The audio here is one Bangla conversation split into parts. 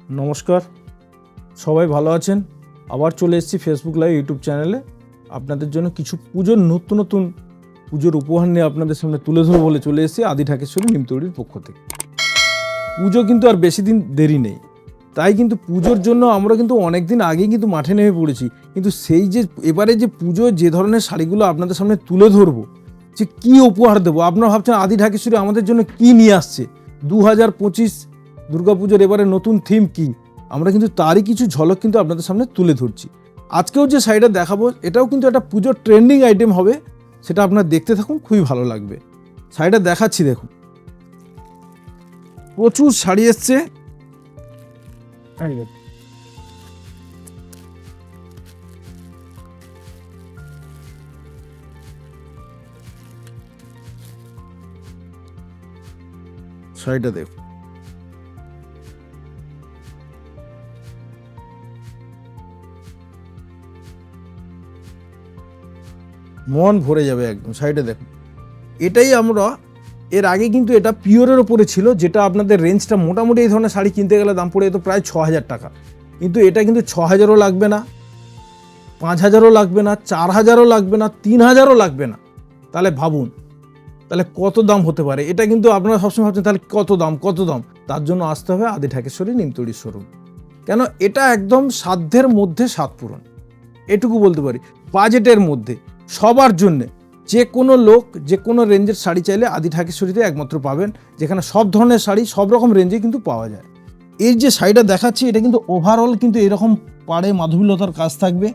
নমস্কার, সবাই ভালো আছেন? আবার চলে এসেছি ফেসবুক লাইভ ইউটিউব চ্যানেলে আপনাদের জন্য কিছু পুজোর নতুন পুজোর উপহার নিয়ে আপনাদের সামনে তুলে ধরবো বলে চলে এসেছি আদি ঢাকেশ্বরী নিমতৌড়ির পক্ষ থেকে। পুজো কিন্তু আর বেশি দিন দেরি নেই, তাই কিন্তু পুজোর জন্য আমরা কিন্তু অনেক দিন আগেই কিন্তু মাঠে নেমে পড়েছি। কিন্তু সেই যে এবারে যে পুজো যে ধরনের শাড়িগুলো আপনাদের সামনে তুলে ধরবো, যে কী উপহার দেবো, আপনারা ভাবছেন আদি ঢাকেশ্বরী আমাদের জন্য কী নিয়ে আসছে। 2025 দুর্গাপুজোর এবারে নতুন থিম কি, আমরা কিন্তু তারই কিছু ঝলক কিন্তু আপনাদের সামনে তুলে ধরছি। আজকেও যে শাড়িটা দেখাবো এটাও কিন্তু একটা পুজোর ট্রেন্ডিং আইটেম হবে, সেটা আপনারা দেখতে থাকুন, খুবই ভালো লাগবে। শাড়িটা দেখাচ্ছি, দেখুন প্রচুর শাড়ি এসছে। শাড়িটা দেখুন, মন ভরে যাবে একদম। শাড়িটা দেখুন, এটাই আমরা এর আগে কিন্তু এটা পিওরের ওপরে ছিল, যেটা আপনাদের রেঞ্জটা মোটামুটি এই ধরনের শাড়ি কিনতে গেলে দাম পড়ে যেত প্রায় 6,000 টাকা। কিন্তু এটা কিন্তু 6,000ও লাগবে না, 5,000ও লাগবে না, 4,000ও লাগবে না, 3,000ও লাগবে না। তাহলে ভাবুন তাহলে কত দাম হতে পারে। এটা কিন্তু আপনারা সবসময় ভাবছেন তাহলে কত দাম, তার জন্য আসতে হবে আদি ঢাকেশ্বরী নিমতৌড়ির শোরুম। কেন, এটা একদম সাধ্যের মধ্যে স্বাদ পূরণ, এটুকু বলতে পারি। বাজেটের মধ্যে সবার জন্যে, যে কোনো লোক যে কোনো রেঞ্জের শাড়ি চাইলে আদি ঢাকেশ্বরীতে একমাত্র পাবেন, যেখানে সব ধরনের শাড়ি সব রকম রেঞ্জে কিন্তু পাওয়া যায়। এই যে শাড়িটা দেখাচ্ছি এটা কিন্তু ওভারঅল কিন্তু এরকম পাড়ে মাধবীলতার কাজ থাকবে।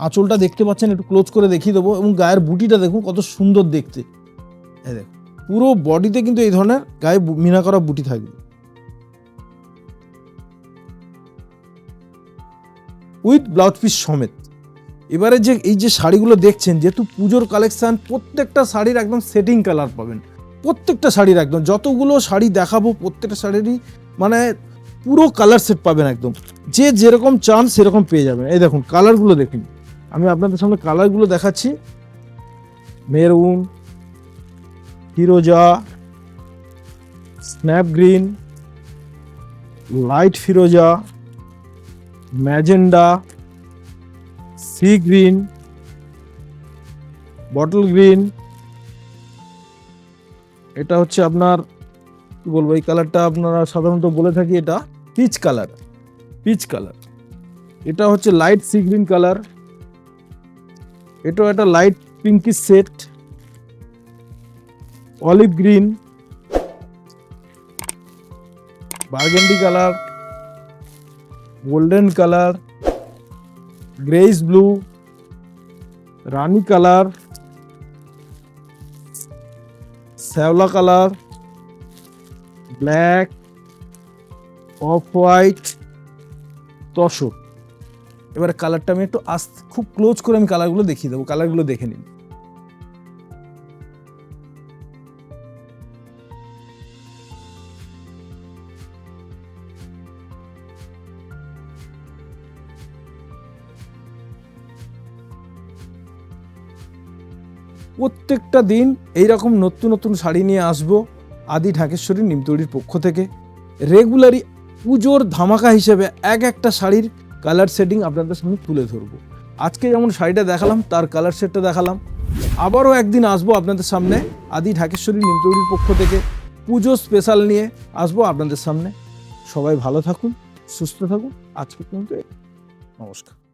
আঁচলটা দেখতে পাচ্ছেন, একটু ক্লোজ করে দেখিয়ে দেবো, এবং গায়ের বুটিটা দেখুন কত সুন্দর দেখতে। এই দেখুন পুরো বডিতে কিন্তু এই ধরনের গায়ে মিনা করা বুটি থাকবে, উইথ ব্লাউজ পিস সমেত। এবারে যে এই যে শাড়িগুলো দেখছেন, যেহেতু পুজোর কালেকশান, প্রত্যেকটা শাড়ির একদম সেটিং কালার পাবেন। প্রত্যেকটা শাড়ির একদম যতগুলো শাড়ি দেখাবো প্রত্যেকটা শাড়িরই মানে পুরো কালার সেট পাবেন একদম। যে যেরকম চান সেরকম পেয়ে যাবেন। এই দেখুন কালারগুলো দেখুন, আমি আপনাদের সামনে কালারগুলো দেখাচ্ছি। মেরুন, ফিরোজা, স্ন্যাপ গ্রিন, লাইট ফিরোজা, magenta, sea green, bottle green. এটা হচ্ছে আপনার কি বলবো, এই কালারটা আপনারা সাধারণত বলে থাকি এটা পিচ কালার। এটা হচ্ছে লাইট সি গ্রিন কালার। এটাও একটা light pinky set, olive green, burgundy colour, golden colour, grace blue, রানী কালার, শ্যাওলা কালার, ব্ল্যাক, অফ হোয়াইট, তসর। এবারে কালারটা আমি একটু খুব ক্লোজ করে আমি কালারগুলো দেখিয়ে দেবো, কালারগুলো দেখে নিন। প্রত্যেকটা দিন এইরকম নতুন শাড়ি নিয়ে আসবো আদি ঢাকেশ্বরী নিমতৌড়ির পক্ষ থেকে। রেগুলারই পুজোর ধামাকা হিসেবে একটা শাড়ির কালার সেটিং আপনাদের সামনে তুলে ধরবো। আজকে যেমন শাড়িটা দেখালাম তার কালার সেটটা দেখালাম, আবারও একদিন আসবো আপনাদের সামনে আদি ঢাকেশ্বরী নিমতৌড়ির পক্ষ থেকে পুজো স্পেশাল নিয়ে আসবো আপনাদের সামনে। সবাই ভালো থাকুন, সুস্থ থাকুন। আজকে পর্যন্ত নমস্কার।